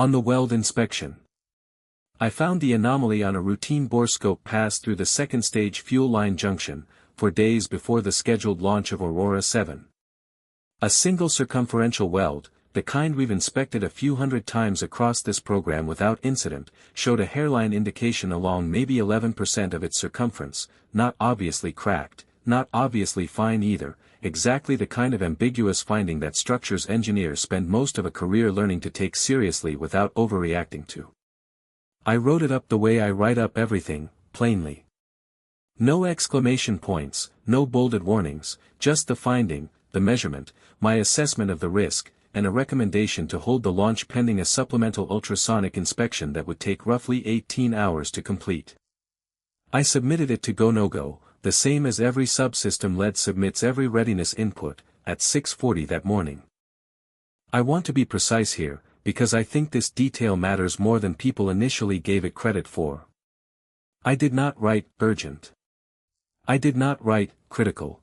On the weld inspection, I found the anomaly on a routine borescope pass through the second stage fuel line junction, for days before the scheduled launch of Aurora 7. A single circumferential weld, the kind we've inspected a few hundred times across this program without incident, showed a hairline indication along maybe 11% of its circumference, not obviously cracked, not obviously fine either, exactly the kind of ambiguous finding that structures engineers spend most of a career learning to take seriously without overreacting to. I wrote it up the way I write up everything, plainly. No exclamation points, no bolded warnings, just the finding, the measurement, my assessment of the risk, and a recommendation to hold the launch pending a supplemental ultrasonic inspection that would take roughly 18 hours to complete. I submitted it to Go-No-Go, the same as every subsystem lead submits every readiness input, at 6:40 that morning. I want to be precise here, because I think this detail matters more than people initially gave it credit for. I did not write urgent. I did not write critical.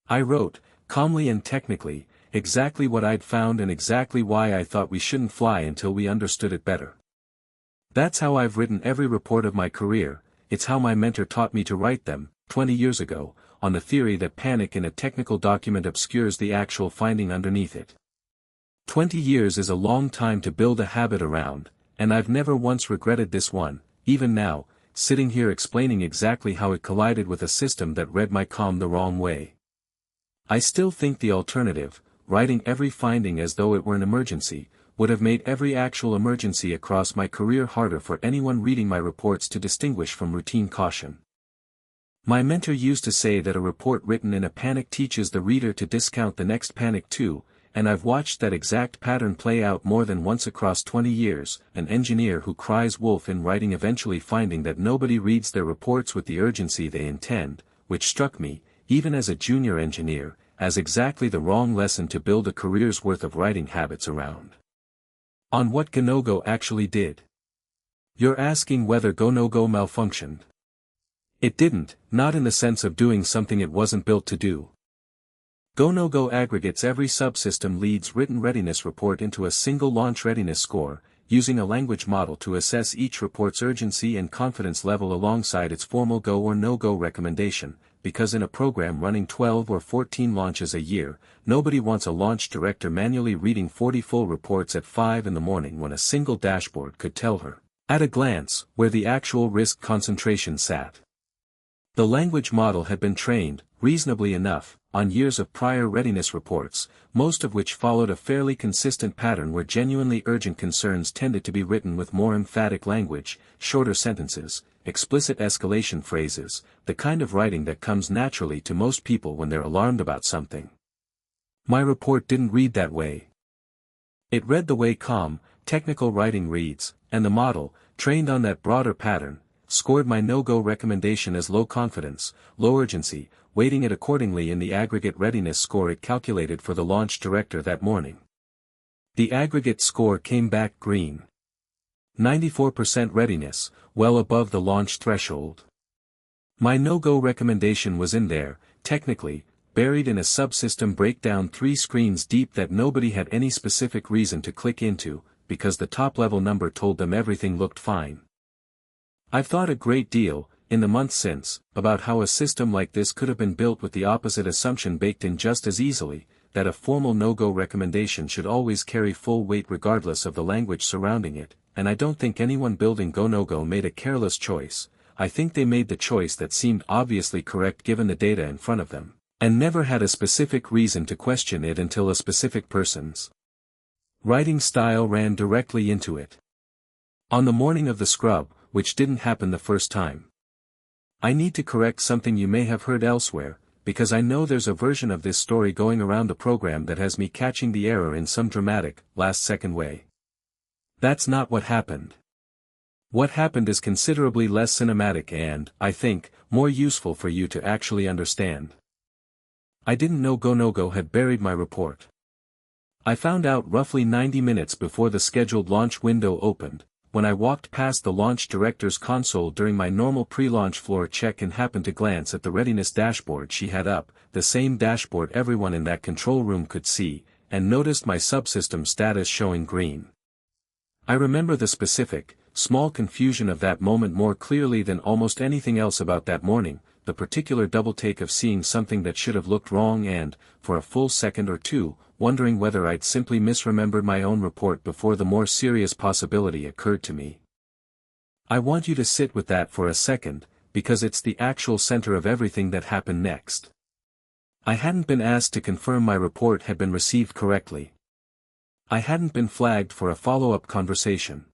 I wrote, calmly and technically, exactly what I'd found and exactly why I thought we shouldn't fly until we understood it better. That's how I've written every report of my career. It's how my mentor taught me to write them, 20 years ago, on the theory that panic in a technical document obscures the actual finding underneath it. 20 years is a long time to build a habit around, and I've never once regretted this one, even now, sitting here explaining exactly how it collided with a system that read my comm the wrong way. I still think the alternative, writing every finding as though it were an emergency, would have made every actual emergency across my career harder for anyone reading my reports to distinguish from routine caution. My mentor used to say that a report written in a panic teaches the reader to discount the next panic too, and I've watched that exact pattern play out more than once across 20 years, an engineer who cries wolf in writing eventually finding that nobody reads their reports with the urgency they intend, which struck me, even as a junior engineer, as exactly the wrong lesson to build a career's worth of writing habits around. On what Go-No-Go actually did. You're asking whether Go-No-Go malfunctioned. It didn't, not in the sense of doing something it wasn't built to do. Go-No-Go aggregates every subsystem lead's written readiness report into a single launch readiness score, using a language model to assess each report's urgency and confidence level alongside its formal go or no-go recommendation, because in a program running 12 or 14 launches a year, nobody wants a launch director manually reading 40 full reports at 5 in the morning when a single dashboard could tell her, at a glance, where the actual risk concentration sat. The language model had been trained, reasonably enough, on years of prior readiness reports, most of which followed a fairly consistent pattern where genuinely urgent concerns tended to be written with more emphatic language, shorter sentences, explicit escalation phrases, the kind of writing that comes naturally to most people when they're alarmed about something. My report didn't read that way. It read the way calm, technical writing reads, and the model, trained on that broader pattern, scored my no-go recommendation as low confidence, low urgency, weighting it accordingly in the aggregate readiness score it calculated for the launch director that morning. The aggregate score came back green. 94% readiness, well above the launch threshold. My no-go recommendation was in there, technically, buried in a subsystem breakdown 3 screens deep that nobody had any specific reason to click into, because the top-level number told them everything looked fine. I've thought a great deal, in the months since, about how a system like this could have been built with the opposite assumption baked in just as easily, that a formal no-go recommendation should always carry full weight regardless of the language surrounding it, and I don't think anyone building Go-No-Go made a careless choice. I think they made the choice that seemed obviously correct given the data in front of them, and never had a specific reason to question it until a specific person's writing style ran directly into it. On the morning of the scrub, which didn't happen the first time. I need to correct something you may have heard elsewhere, because I know there's a version of this story going around the program that has me catching the error in some dramatic, last-second way. That's not what happened. What happened is considerably less cinematic and, I think, more useful for you to actually understand. I didn't know Go-No-Go had buried my report. I found out roughly 90 minutes before the scheduled launch window opened, when I walked past the launch director's console during my normal pre-launch floor check and happened to glance at the readiness dashboard she had up, the same dashboard everyone in that control room could see, and noticed my subsystem status showing green. I remember the specific, small confusion of that moment more clearly than almost anything else about that morning, the particular double-take of seeing something that should have looked wrong and, for a full second or two, wondering whether I'd simply misremembered my own report before the more serious possibility occurred to me. I want you to sit with that for a second, because it's the actual center of everything that happened next. I hadn't been asked to confirm my report had been received correctly. I hadn't been flagged for a follow-up conversation.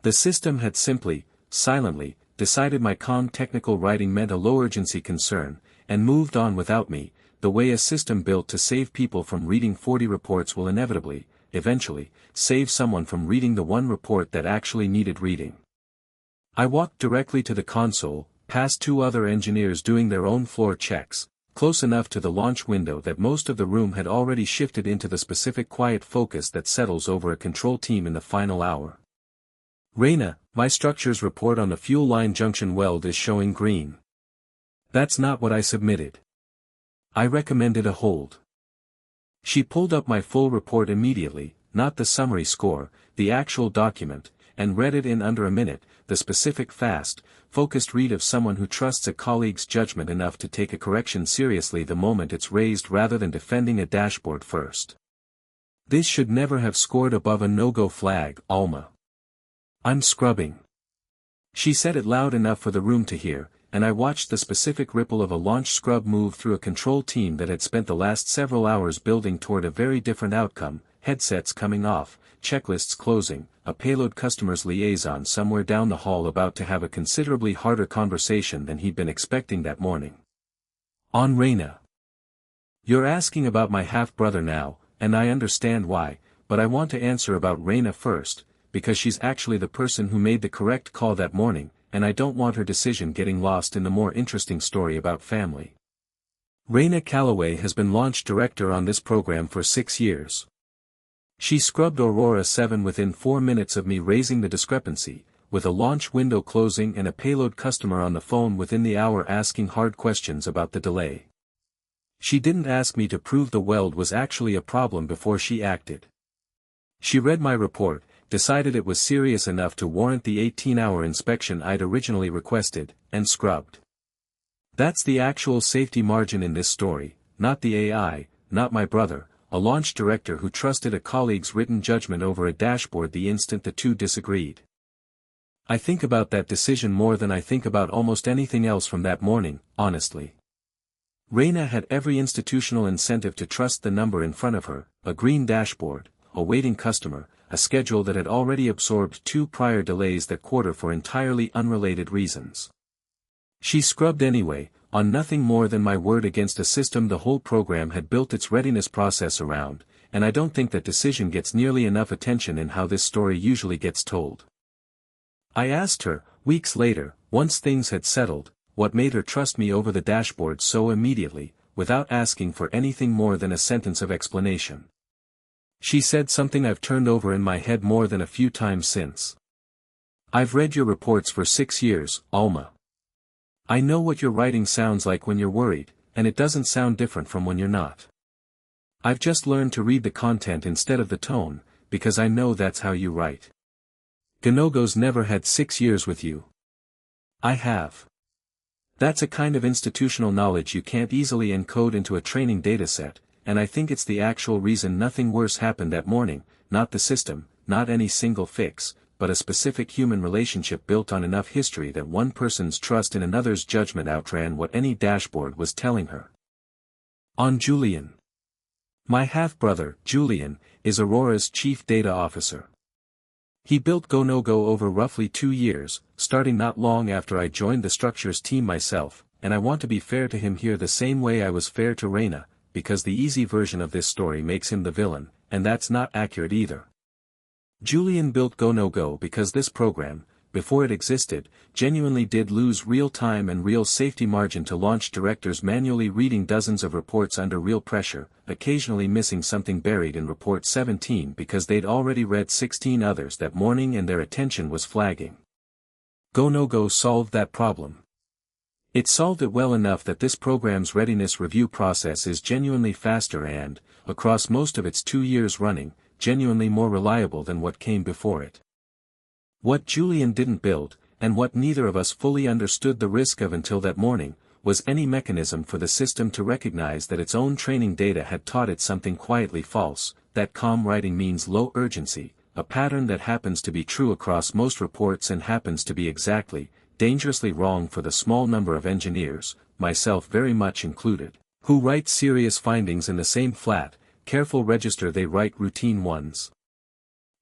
The system had simply, silently, decided my calm technical writing meant a low-urgency concern, and moved on without me, the way a system built to save people from reading 40 reports will inevitably, eventually, save someone from reading the one report that actually needed reading. I walked directly to the console, past two other engineers doing their own floor checks, close enough to the launch window that most of the room had already shifted into the specific quiet focus that settles over a control team in the final hour. Raina, my structures report on the fuel line junction weld is showing green. That's not what I submitted. I recommended a hold. She pulled up my full report immediately, not the summary score, the actual document, and read it in under a minute, the specific fast, focused read of someone who trusts a colleague's judgment enough to take a correction seriously the moment it's raised rather than defending a dashboard first. This should never have scored above a no-go flag, Alma. I'm scrubbing. She said it loud enough for the room to hear, and I watched the specific ripple of a launch scrub move through a control team that had spent the last several hours building toward a very different outcome, headsets coming off, checklists closing, a payload customer's liaison somewhere down the hall about to have a considerably harder conversation than he'd been expecting that morning. On Raina. You're asking about my half-brother now, and I understand why, but I want to answer about Raina first, because she's actually the person who made the correct call that morning, and I don't want her decision getting lost in the more interesting story about family. Raina Calloway has been launch director on this program for 6 years. She scrubbed Aurora 7 within 4 minutes of me raising the discrepancy, with a launch window closing and a payload customer on the phone within the hour asking hard questions about the delay. She didn't ask me to prove the weld was actually a problem before she acted. She read my report, decided it was serious enough to warrant the 18-hour inspection I'd originally requested, and scrubbed. That's the actual safety margin in this story, not the AI, not my brother, a launch director who trusted a colleague's written judgment over a dashboard the instant the two disagreed. I think about that decision more than I think about almost anything else from that morning, honestly. Raina had every institutional incentive to trust the number in front of her, a green dashboard, a waiting customer, a schedule that had already absorbed 2 prior delays that quarter for entirely unrelated reasons. She scrubbed anyway, on nothing more than my word against a system the whole program had built its readiness process around, and I don't think that decision gets nearly enough attention in how this story usually gets told. I asked her, weeks later, once things had settled, what made her trust me over the dashboard so immediately, without asking for anything more than a sentence of explanation. She said something I've turned over in my head more than a few times since. I've read your reports for 6 years, Alma. I know what your writing sounds like when you're worried, and it doesn't sound different from when you're not. I've just learned to read the content instead of the tone, because I know that's how you write. Gnogo's never had 6 years with you. I have. That's a kind of institutional knowledge you can't easily encode into a training dataset, and I think it's the actual reason nothing worse happened that morning, not the system, not any single fix, but a specific human relationship built on enough history that one person's trust in another's judgment outran what any dashboard was telling her. On Julian. My half-brother, Julian, is Aurora's chief data officer. He built GoNoGo over roughly 2 years, starting not long after I joined the structures team myself, and I want to be fair to him here the same way I was fair to Raina, because the easy version of this story makes him the villain, and that's not accurate either. Julian built GoNoGo because this program, before it existed, genuinely did lose real time and real safety margin to launch directors manually reading dozens of reports under real pressure, occasionally missing something buried in report 17 because they'd already read 16 others that morning and their attention was flagging. GoNoGo solved that problem. It solved it well enough that this program's readiness review process is genuinely faster and, across most of its 2 years running, genuinely more reliable than what came before it. What Julian didn't build, and what neither of us fully understood the risk of until that morning, was any mechanism for the system to recognize that its own training data had taught it something quietly false, that calm writing means low urgency, a pattern that happens to be true across most reports and happens to be exactly, dangerously wrong for the small number of engineers, myself very much included, who write serious findings in the same flat, careful register they write routine ones.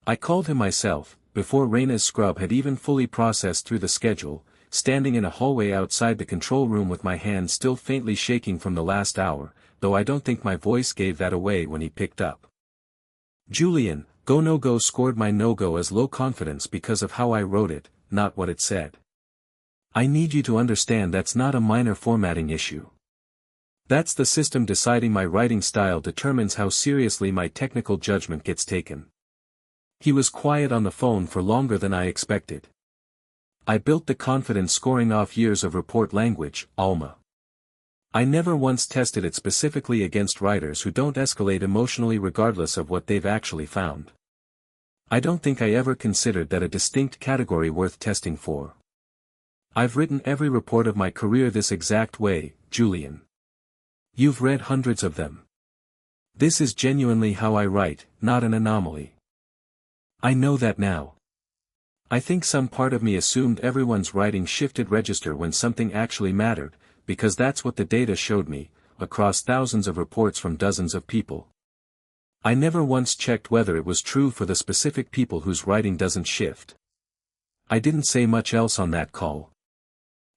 I called him myself, before Reina's scrub had even fully processed through the schedule, standing in a hallway outside the control room with my hands still faintly shaking from the last hour, though I don't think my voice gave that away when he picked up. Julian, go no-go scored my no-go as low confidence because of how I wrote it, not what it said. I need you to understand that's not a minor formatting issue. That's the system deciding my writing style determines how seriously my technical judgment gets taken. He was quiet on the phone for longer than I expected. I built the confidence scoring off years of report language, Alma. I never once tested it specifically against writers who don't escalate emotionally regardless of what they've actually found. I don't think I ever considered that a distinct category worth testing for. I've written every report of my career this exact way, Julian. You've read hundreds of them. This is genuinely how I write, not an anomaly. I know that now. I think some part of me assumed everyone's writing shifted register when something actually mattered, because that's what the data showed me, across thousands of reports from dozens of people. I never once checked whether it was true for the specific people whose writing doesn't shift. I didn't say much else on that call.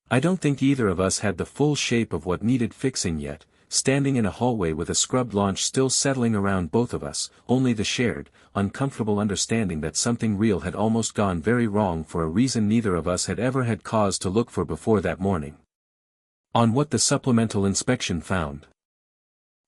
I don't think either of us had the full shape of what needed fixing yet, standing in a hallway with a scrubbed launch still settling around both of us, only the shared, uncomfortable understanding that something real had almost gone very wrong for a reason neither of us had ever had cause to look for before that morning. On what the supplemental inspection found.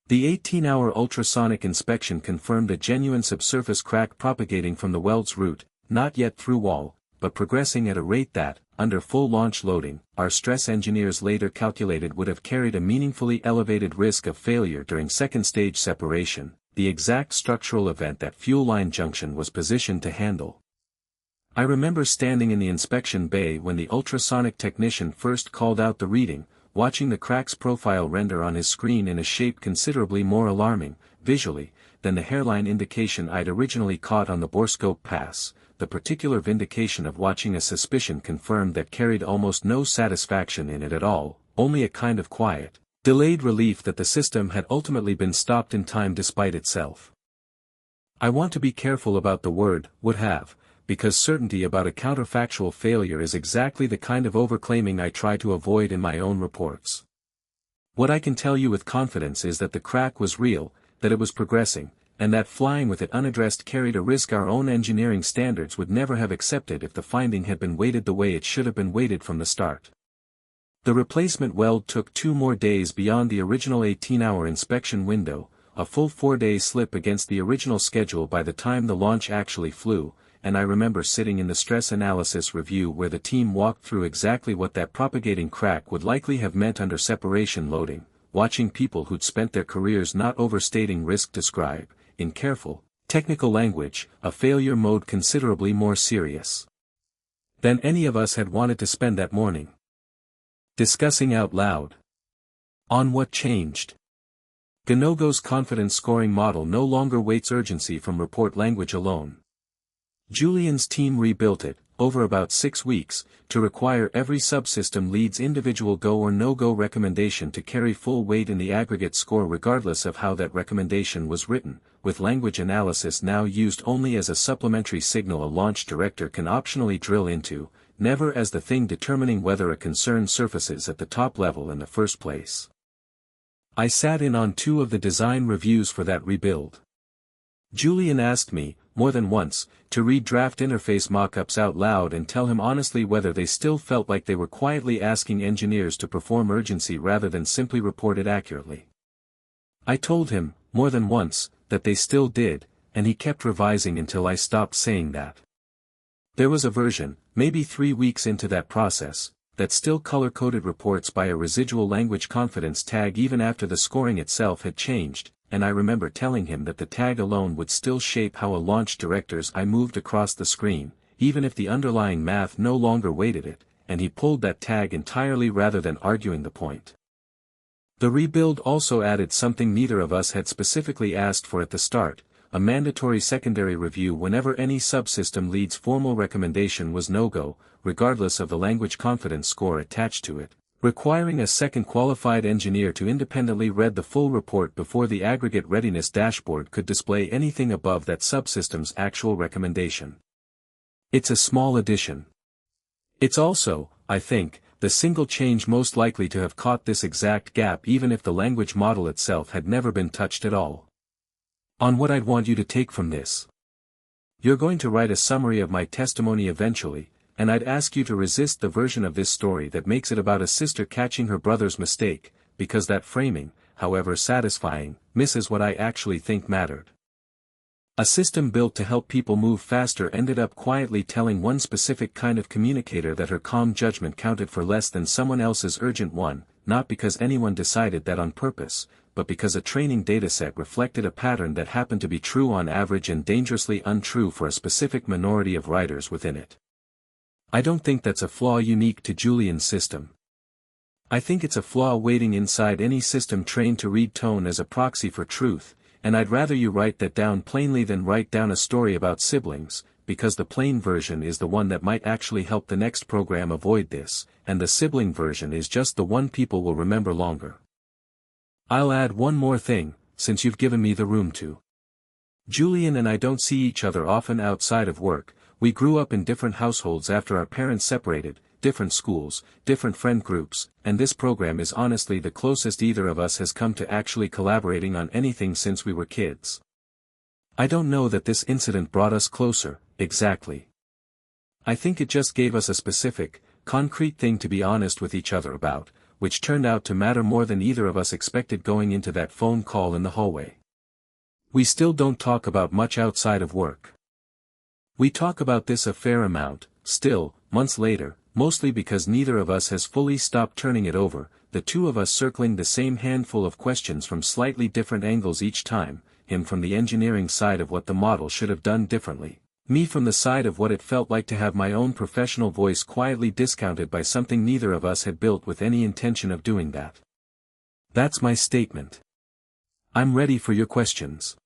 The 18-hour ultrasonic inspection confirmed a genuine subsurface crack propagating from the weld's root, not yet through wall, but progressing at a rate that, under full launch loading, our stress engineers later calculated would have carried a meaningfully elevated risk of failure during second-stage separation, the exact structural event that fuel line junction was positioned to handle. I remember standing in the inspection bay when the ultrasonic technician first called out the reading, watching the crack's profile render on his screen in a shape considerably more alarming, visually, than the hairline indication I'd originally caught on the borescope pass. The particular vindication of watching a suspicion confirmed that carried almost no satisfaction in it at all, only a kind of quiet, delayed relief that the system had ultimately been stopped in time despite itself. I want to be careful about the word, would have, because certainty about a counterfactual failure is exactly the kind of overclaiming I try to avoid in my own reports. What I can tell you with confidence is that the crack was real, that it was progressing, and that flying with it unaddressed carried a risk our own engineering standards would never have accepted if the finding had been weighted the way it should have been weighted from the start. The replacement weld took 2 more days beyond the original 18-hour inspection window, a full 4-day slip against the original schedule by the time the launch actually flew, and I remember sitting in the stress analysis review where the team walked through exactly what that propagating crack would likely have meant under separation loading, watching people who'd spent their careers not overstating risk describe, in careful, technical language, a failure mode considerably more serious than any of us had wanted to spend that morning. Discussing out loud. On what changed. Gnogo's confidence scoring model no longer weights urgency from report language alone. Julian's team rebuilt it, over about 6 weeks, to require every subsystem lead's individual go or no-go recommendation to carry full weight in the aggregate score regardless of how that recommendation was written, with language analysis now used only as a supplementary signal a launch director can optionally drill into, never as the thing determining whether a concern surfaces at the top level in the first place. I sat in on 2 of the design reviews for that rebuild. Julian asked me, more than once, to read draft interface mockups out loud and tell him honestly whether they still felt like they were quietly asking engineers to perform urgency rather than simply report it accurately. I told him, more than once, that they still did, and he kept revising until I stopped saying that. There was a version, maybe 3 weeks into that process, that still color-coded reports by a residual language confidence tag even after the scoring itself had changed, and I remember telling him that the tag alone would still shape how a launch director's eye moved across the screen, even if the underlying math no longer weighted it, and he pulled that tag entirely rather than arguing the point. The rebuild also added something neither of us had specifically asked for at the start: a mandatory secondary review whenever any subsystem lead's formal recommendation was no-go, regardless of the language confidence score attached to it, requiring a second qualified engineer to independently read the full report before the aggregate readiness dashboard could display anything above that subsystem's actual recommendation. It's a small addition. It's also, I think, the single change most likely to have caught this exact gap even if the language model itself had never been touched at all. On what I'd want you to take from this. You're going to write a summary of my testimony eventually, and I'd ask you to resist the version of this story that makes it about a sister catching her brother's mistake, because that framing, however satisfying, misses what I actually think mattered. A system built to help people move faster ended up quietly telling one specific kind of communicator that her calm judgment counted for less than someone else's urgent one, not because anyone decided that on purpose, but because a training dataset reflected a pattern that happened to be true on average and dangerously untrue for a specific minority of writers within it. I don't think that's a flaw unique to Julian's system. I think it's a flaw waiting inside any system trained to read tone as a proxy for truth, and I'd rather you write that down plainly than write down a story about siblings, because the plain version is the one that might actually help the next program avoid this, and the sibling version is just the one people will remember longer. I'll add one more thing, since you've given me the room to. Julian and I don't see each other often outside of work. We grew up in different households after our parents separated, different schools, different friend groups, and this program is honestly the closest either of us has come to actually collaborating on anything since we were kids. I don't know that this incident brought us closer, exactly. I think it just gave us a specific, concrete thing to be honest with each other about, which turned out to matter more than either of us expected going into that phone call in the hallway. We still don't talk about much outside of work. We talk about this a fair amount, still, months later, mostly because neither of us has fully stopped turning it over, the two of us circling the same handful of questions from slightly different angles each time, him from the engineering side of what the model should have done differently, me from the side of what it felt like to have my own professional voice quietly discounted by something neither of us had built with any intention of doing that. That's my statement. I'm ready for your questions.